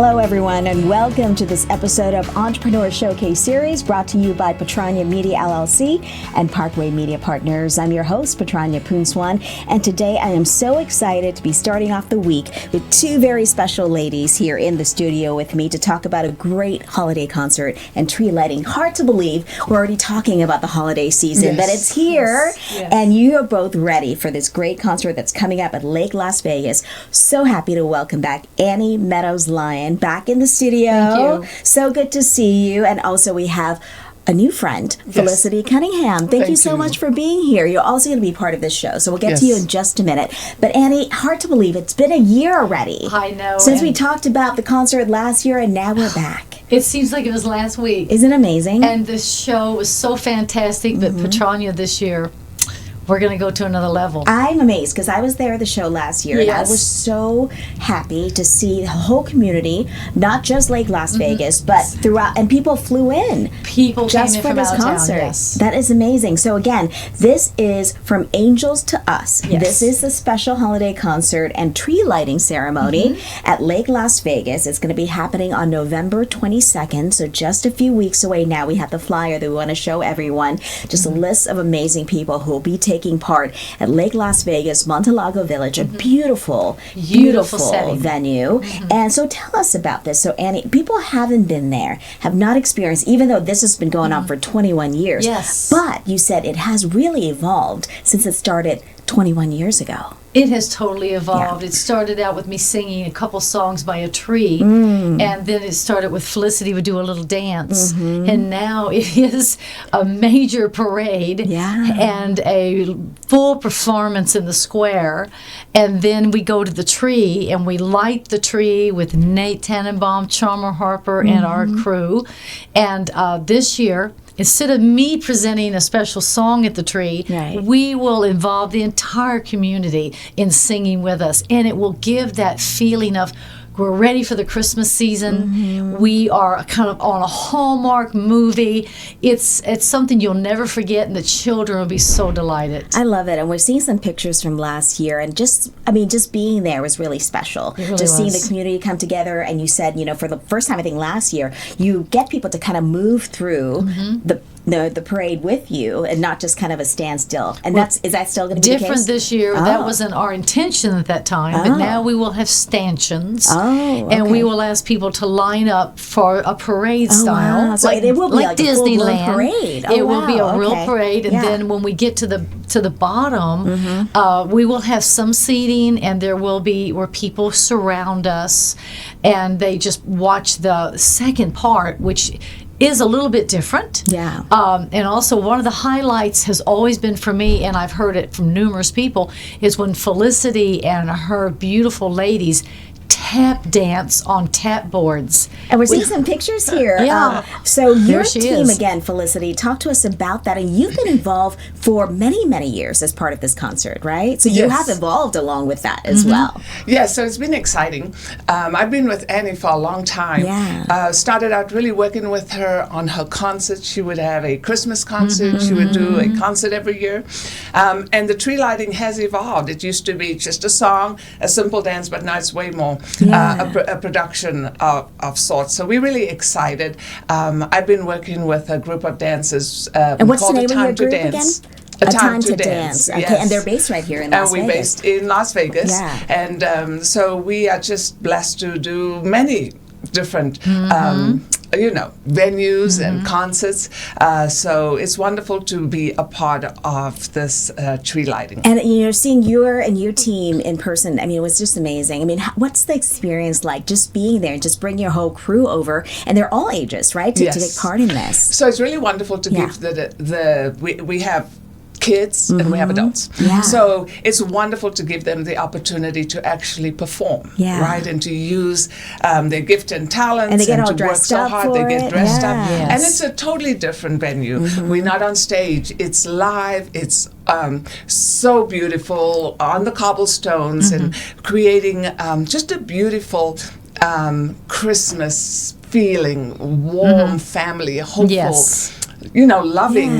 Hello, everyone, and welcome to this episode of Entrepreneur Showcase Series brought to you by Patranya Media LLC and Parkway Media Partners. I'm your host, Patranya Bhoolsuwan, and today I am so excited to be starting off the week with two very special ladies here in the studio with me to talk about a great holiday concert and tree lighting. Hard to believe we're already talking about the holiday season, but it's here, and you are both ready for this great concert that's coming up at Lake Las Vegas. So happy to welcome back Annie Meadows-Lyon back in the studio. Thank you. So good to see you. And also we have a new friend, Felicity Cunningham. Thank you so much for being here. You're also going to be part of this show, so we'll get to you in just a minute. But Annie, hard to believe it's been a year already. I know. Since we talked about the concert last year, and now we're back. It seems like it was last week. Isn't it amazing? And this show was so fantastic that Patranya this year, we're going to go to another level. I'm amazed because I was there at the show last year, and I was so happy to see the whole community, not just Lake Las Vegas, but throughout, and people flew in. People just came in for from this out of concert. town, yes. That is amazing. So again, this is From Angels to Us. Yes. This is the special holiday concert and tree lighting ceremony at Lake Las Vegas. It's going to be happening on November 22nd, so just a few weeks away now. We have the flyer that we want to show everyone. Just a list of amazing people who will be taking part at Lake Las Vegas, Montelago Village, a beautiful setting. venue. And so tell us about this. So Annie, people haven't been there, have not experienced, even though this has been going on for 21 years. Yes. But you said it has really evolved since it started 21 years ago. It has totally evolved. Yeah. It started out with me singing a couple songs by a tree, and then it started with Felicity would do a little dance, and now it is a major parade and a full performance in the square, and then we go to the tree and we light the tree with Nate Tannenbaum, Chalmer Harper, and our crew, and this year, instead of me presenting a special song at the tree, we will involve the entire community in singing with us. And it will give that feeling of we're ready for the Christmas season. We are kind of on a Hallmark movie. It's something you'll never forget, and the children will be so delighted. I love it. And we're seeing some pictures from last year, and just being there was really special. It really seeing was. the community come together, and you said, for the first time, I think last year, you get people to kind of move through the parade with you, and not just kind of a standstill. And is that still going to be the case? Different this year. That wasn't our intention at that time, but now we will have stanchions. And we will ask people to line up for a parade style. Wow. So it will be like a Disneyland parade. It will be a real parade, and then when we get to the bottom, we will have some seating, and there will be where people surround us, and they just watch the second part, which is a little bit different. Yeah. And also one of the highlights has always been for me, and I've heard it from numerous people, is when Felicity and her beautiful ladies tap dance on tap boards. And we're seeing some pictures here. So your team, again, Felicity, talk to us about that. And you've been involved for many, many years as part of this concert, right? So you have evolved along with that as well. Yeah, so it's been exciting. I've been with Annie for a long time. Started out really working with her on her concerts. She would have a Christmas concert. She would do a concert every year. And the tree lighting has evolved. It used to be just a song, a simple dance, but now it's way more. A production of sorts. So we're really excited. I've been working with a group of dancers. And what's the name of your group again? A Time to Dance. Okay, and they're based right here in Las Vegas. And we're based in Las Vegas. And so we are just blessed to do many different venues and concerts. So it's wonderful to be a part of this tree lighting. And seeing your and your team in person, it was just amazing. What's the experience like just being there and just bring your whole crew over? And they're all ages, right, to take part in this. So it's really wonderful to give we have kids and we have adults. So it's wonderful to give them the opportunity to actually perform, right? And to use their gift and talents, and they get all to dressed work so up hard. for They get dressed up. Yes. And it's a totally different venue. We're not on stage. It's live. It's so beautiful on the cobblestones and creating just a beautiful Christmas feeling, warm family, hopeful, loving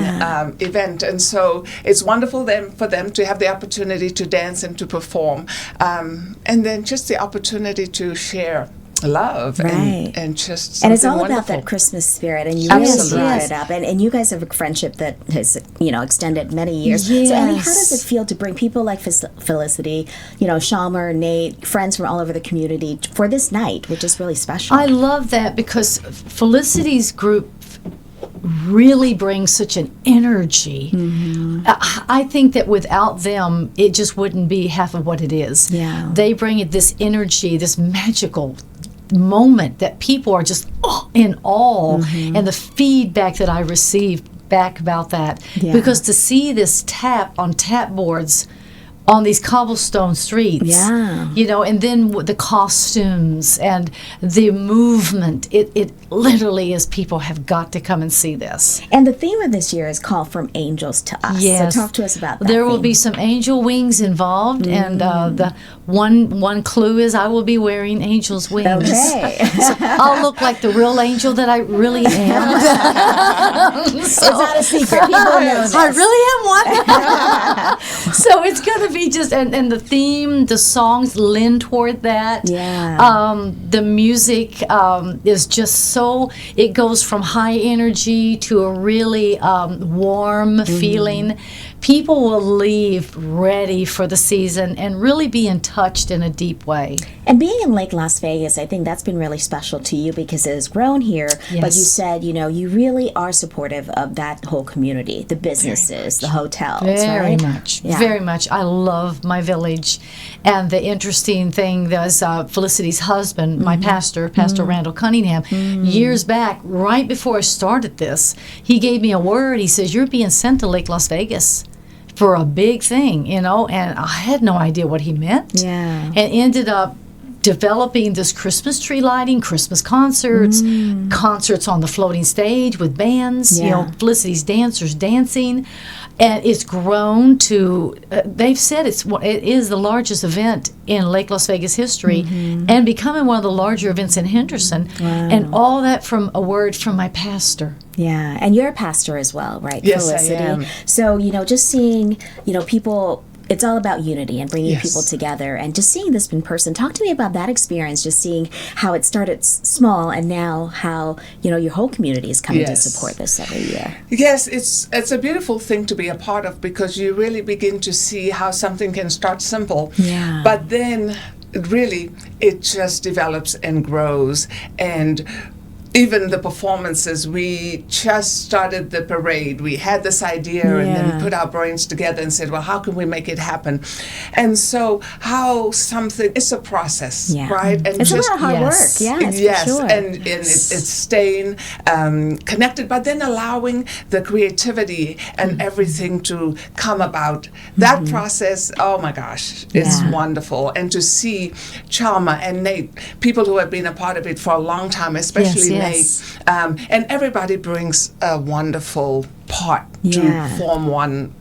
event. And so it's wonderful for them to have the opportunity to dance and to perform. And then just the opportunity to share love Right. and just And it's all something about that wonderful. Christmas spirit, and you really Absolutely. brought it up. And you guys have a friendship that has, extended many years. So, Annie, how does it feel to bring people like Felicity, Shalmer, Nate, friends from all over the community for this night, which is really special? I love that because Felicity's group really brings such an energy. I think that without them, it just wouldn't be half of what it is. Yeah. They bring it this energy, this magical moment that people are just in awe, and the feedback that I received back about that. Yeah. Because to see this tap on tap boards on these cobblestone streets, Yeah. and then the costumes and the movement, it literally is, people have got to come and see this. And the theme of this year is called From Angels to Us. Yes. So talk to us about that. There will theme. be some angel wings involved, and the one clue is I will be wearing angel's wings. Okay. So I'll look like the real angel that I really am. It's not a secret. People know this. I really am one. So it's going to be just, and the theme, the songs lend toward that. Yeah. The music is just so, it goes from high energy to a really warm feeling. People will leave ready for the season and really being touched in a deep way. And being in Lake Las Vegas, I think that's been really special to you because it has grown here. Yes. But you said, you really are supportive of that whole community, the businesses, the hotels, Very right? much. Yeah. Very much. I love my village. And the interesting thing was Felicity's husband, my pastor, Pastor Randall Cunningham, years back, right before I started this, he gave me a word. He says, you're being sent to Lake Las Vegas for a big thing, and I had no idea what he meant. Yeah. And ended up developing this Christmas tree lighting, Christmas concerts, concerts on the floating stage with bands, Yeah. Felicity's dancers dancing. And it's grown to, they've said it is the largest event in Lake Las Vegas history and becoming one of the larger events in Henderson. Wow. And all that from a word from my pastor. Yeah, and you're a pastor as well, right, Yes, I Felicity? am. So, just seeing, people, it's all about unity and bringing Yes. people together and just seeing this in person. Talk to me about that experience, just seeing how it started small and now how, your whole community is coming Yes. to support this every year. Yes, it's a beautiful thing to be a part of because you really begin to see how something can start simple, Yeah. but then really it just develops and grows. And even the performances, we just started the parade. We had this idea and Yeah. then put our brains together and said, well, how can we make it happen? And so how something, it's a process, Yeah. right? And It's a just lot of hard yes. work, yes, yes, for sure. and it's staying connected, but then allowing the creativity and everything to come about. That process, oh my gosh, it's Yeah. wonderful. And to see Chalma and Nate, people who have been a part of it for a long time, especially Yes, Nate, and everybody brings a wonderful part Yeah. to form one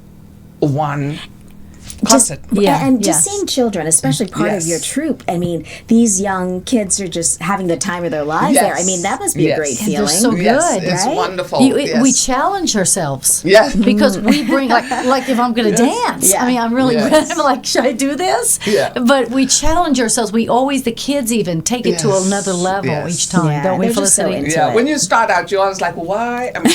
concert. And just yes. seeing children, especially part of Yes. your troupe. I mean, these young kids are just having the time of their lives there. I Yes. mean, that must be a Yes. great And they're feeling. so Yes, good, it's right? wonderful. We yes. challenge ourselves. Yes. Because we bring, like if I'm going to dance, Yeah. I mean, I'm really, Yes. I'm like, should I do this? Yeah. But we challenge ourselves. We always, the kids even take it to Yes. another level Yes. each time, Yeah, don't we, they're just so Felicity? into Yeah, it. when you start out, you're always like, why? I mean,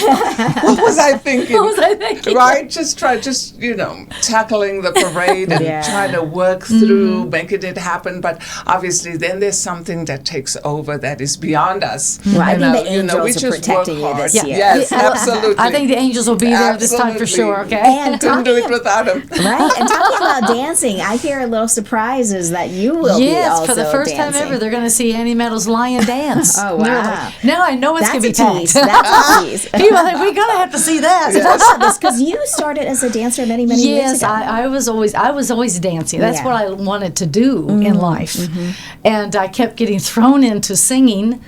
what was I thinking? What was I thinking? Right? Just tackling the parade and Yeah. trying to work through, making it happen. But obviously, then there's something that takes over that is beyond us. Well, I You think know, the you know, we angels are just protecting work you this hard. year. Yes, Yeah, well, absolutely. I think the angels will be there this time for sure, Absolutely. okay? And Couldn't do it talking, without him. right? And talking about dancing, I hear a little surprises that you will be Yes, also for the first time dancing. ever, they're going to see Annie Meadows-Lyon dance. Oh, They're wow. like, now I know it's That's going to a be tease. packed. That's a tease. People are like, we're going to have to see that. Talk about this because you started as a dancer many years Yes, ago. I was always dancing. That's Yeah. what I wanted to do in life. And I kept getting thrown into singing.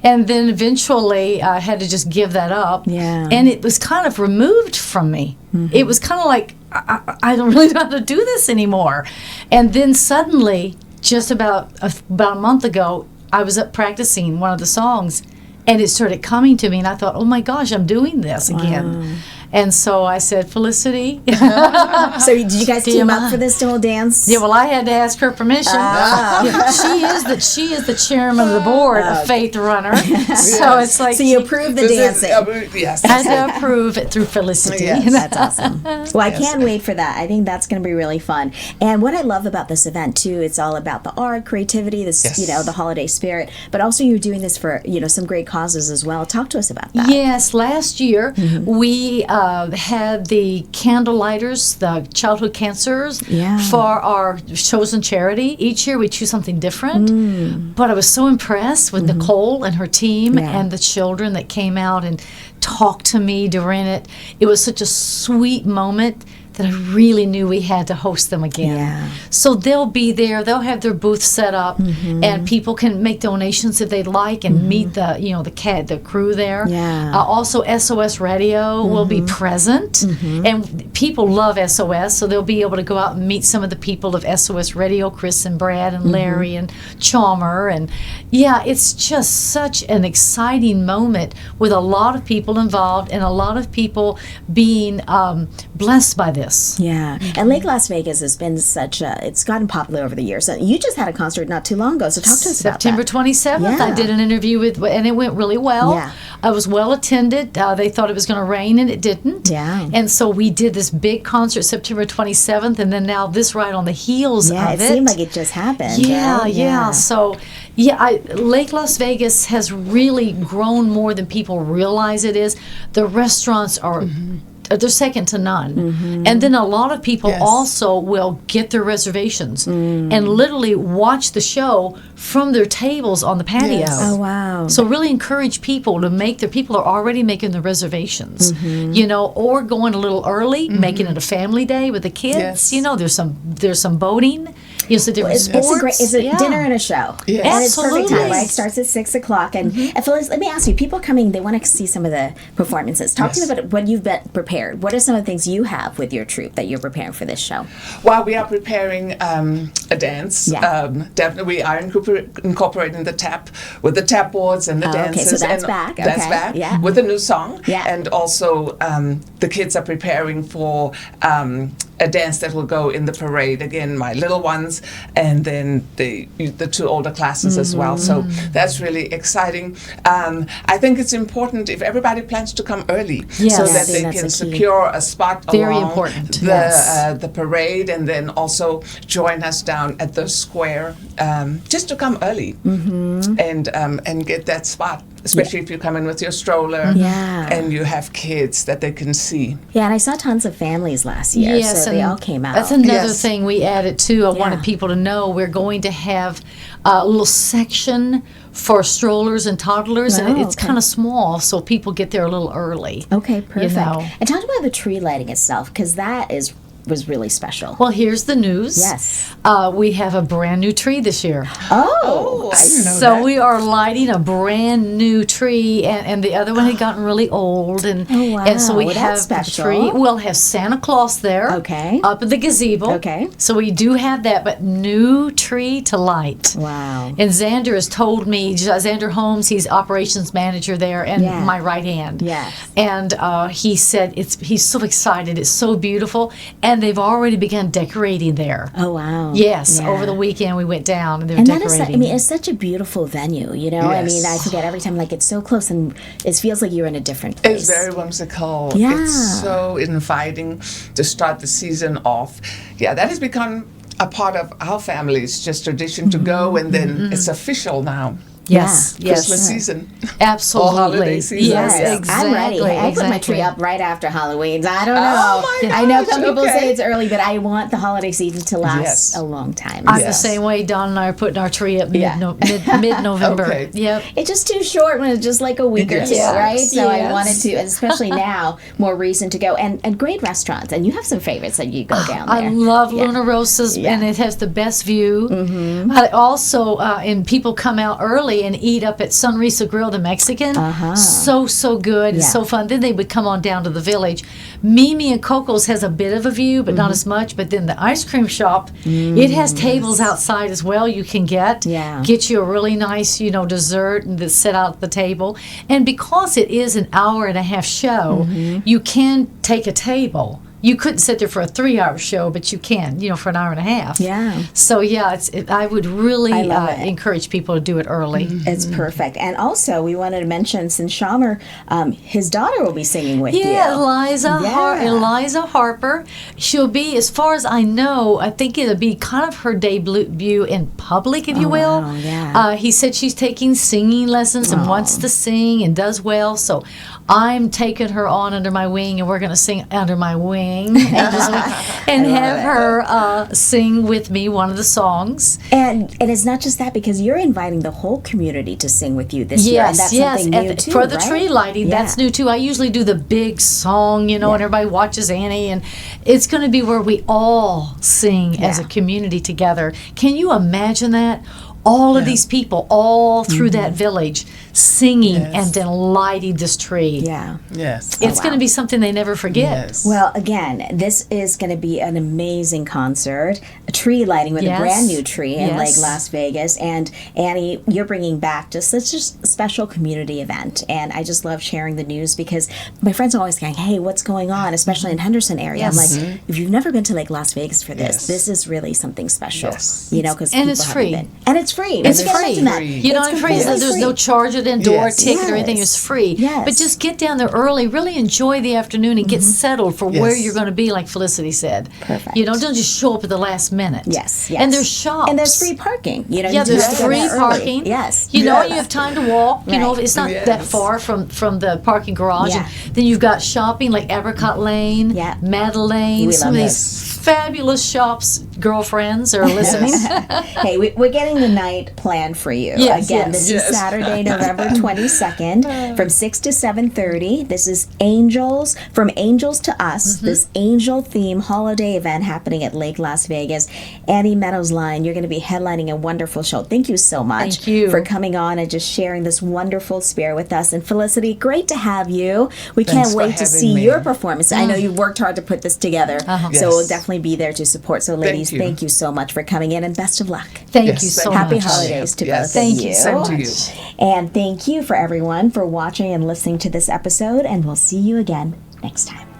And then eventually I had to just give that up. Yeah. And it was kind of removed from me. It was kind of like, I don't really know how to do this anymore. And then suddenly, just about a month ago, I was up practicing one of the songs, and it started coming to me, and I thought, oh my gosh, I'm doing this again. And so I said, Felicity. So did you guys team up for this little dance? Yeah, well, I had to ask her permission. She is the chairman of the board of Faith Runner. So it's like... So you approve the dancing. Yes. I had to approve it through Felicity. Yes, that's awesome. Well, I can't wait for that. I think that's going to be really fun. And what I love about this event, too, it's all about the art, creativity, this, the holiday spirit. But also you're doing this for, some great causes as well. Talk to us about that. Yes, last year we had the candle lighters, the childhood cancers, for our chosen charity. Each year we choose something different. But I was so impressed with Nicole and her team and the children that came out and talked to me during it. It was such a sweet moment that I really knew we had to host them again. Yeah. So they'll be there. They'll have their booth set up, and people can make donations if they'd like, and meet the crew there. Yeah. Also, SOS Radio will be present, and people love SOS, so they'll be able to go out and meet some of the people of SOS Radio, Chris and Brad and Larry and Chalmer, and it's just such an exciting moment with a lot of people involved and a lot of people being blessed by this. Yeah, and Lake Las Vegas has been it's gotten popular over the years. So you just had a concert not too long ago, so talk to us about that. September 27th, I did an interview and it went really well. Yeah. I was well attended. They thought it was going to rain, and it didn't. Yeah. And so we did this big concert September 27th, and then now this right on the heels of it. It seemed like it just happened. Yeah. So, Lake Las Vegas has really grown more than people realize it is. The restaurants are... They're second to none. And then a lot of people also will get their reservations and literally watch the show from their tables on the patio. Yes. Oh, wow. So really encourage people to people are already making the reservations, or going a little early, making it a family day with the kids. Yes. There's some boating. So different sports. It's a dinner and a show. Yes. And it's perfect time, Absolutely. right? It starts at 6 o'clock. And Phyllis, let me ask you, people coming, they want to see some of the performances. Talk to me about what you've been prepared. What are some of the things you have with your troupe that you're preparing for this show? While we are preparing a dance, definitely we are incorporating the tap with the tap boards and the dances. Okay, so that's and back. That's back with a new song. Yeah. And also the kids are preparing for a dance that will go in the parade. Again, my little ones, and then the two older classes as well. So that's really exciting. I think it's important if everybody plans to come early so that they can secure a spot along the parade, and then also join us down at the square just to come early and get that spot. Especially if you come in with your stroller and you have kids that they can see. Yeah, and I saw tons of families last year, so they all came out. That's another thing we added too. I wanted people to know we're going to have a little section for strollers and toddlers, and it's kind of small, so people get there a little early. Okay, perfect. And talk about the tree lighting itself, because that was really special. Well, here's the news. Yes. We have a brand new tree this year. Oh, I didn't know So that. we are lighting a brand new tree, and the other one had gotten really old, and so we have the tree. We'll have Santa Claus there. Okay. Up at the gazebo. Okay. So we do have that, but new tree to light. Wow. And Xander has told me, Xander Holmes, he's operations manager there, and my right hand. Yes. And he said he's so excited. It's so beautiful. And they've already begun decorating there. Oh, wow. Yes, over the weekend we went down and they were And decorating. that is, it's such a beautiful venue, you know? I mean, I forget every time, it's so close and it feels like you're in a different place. It's very whimsical. Yeah. It's so inviting to start the season off. Yeah, that has become a part of our family's just tradition to go, and then it's official now. Yes, Christmas season. Absolutely. Or holiday season. Yes, exactly. I'm ready. I put my tree up right after Halloween. I don't know. Oh my I know gosh, some people say it's early, but I want the holiday season to last a long time. I'm the same way. Don and I are putting our tree up mid-November. Okay. Yep. It's just too short when it's just like a week or two, right? So I wanted to, especially now, more reason to go. And great restaurants. And you have some favorites that you go down there. I love Luna Rosa's, and it has the best view. I also, and people come out early early and eat up at Sunrisa Grill, the Mexican. So good. It's so fun. Then they would come on down to the village. Mimi and Coco's has a bit of a view, but not as much. But then the ice cream shop, it has tables outside as well you can get. Get you a really nice, dessert and sit out at the table. And because it is an hour and a half show, you can take a table. You couldn't sit there for a 3-hour show, but you can, for an hour and a half. So, I would really encourage people to do it early. It's perfect. And also, we wanted to mention, since Shamar, his daughter will be singing with you. Eliza Harper. She'll be, as far as I know, I think it'll be kind of her debut in public, if you will. Wow, he said she's taking singing lessons and wants to sing and does well. So I'm taking her on under my wing, and we're going to sing under my wing. And have her sing with me one of the songs. And it's not just that, because you're inviting the whole community to sing with you this year. And that's something new too, for the right? tree lighting, that's new too. I usually do the big song, and everybody watches Annie, and it's going to be where we all sing as a community together. Can you imagine that? All of these people all through that village singing and then lighting this tree. It's going to be something they never forget. Well, again, this is going to be an amazing concert, a tree lighting with a brand new tree in Lake Las Vegas. And Annie, you're bringing back just a special community event. And I just love sharing the news, because my friends are always going, hey, what's going on, especially in Henderson area. I'm like, if you've never been to Lake Las Vegas for this, this is really something special. Because it's free. And it's free. It's free. It's free. There's no charge at indoor ticket or anything. It's free. But just get down there early. Really enjoy the afternoon and get settled for where you're going to be, like Felicity said. Perfect. Don't just show up at the last minute. And there's shops. And there's free parking. There's free parking. You have time to walk. It's not that far from the parking garage. And then you've got shopping like Apricot Lane, Madeleine, some of these fabulous shops. Girlfriends are listening. Hey, we're getting the night planned for you. This is Saturday, November 22nd from 6 to 7:30. This is Angels, From Angels to Us, this angel theme holiday event happening at Lake Las Vegas. Annie Meadows-Lyon, you're going to be headlining a wonderful show. Thank you so much for coming on and just sharing this wonderful spirit with us. And Felicity, great to have you. We can't wait to see your performance. I know you've worked hard to put this together, so we'll definitely be there to support. So ladies, thank you so much for coming in, and best of luck. Thank you so much. Happy holidays to both of you. Thank you so much. And thank you for everyone for watching and listening to this episode, and we'll see you again next time.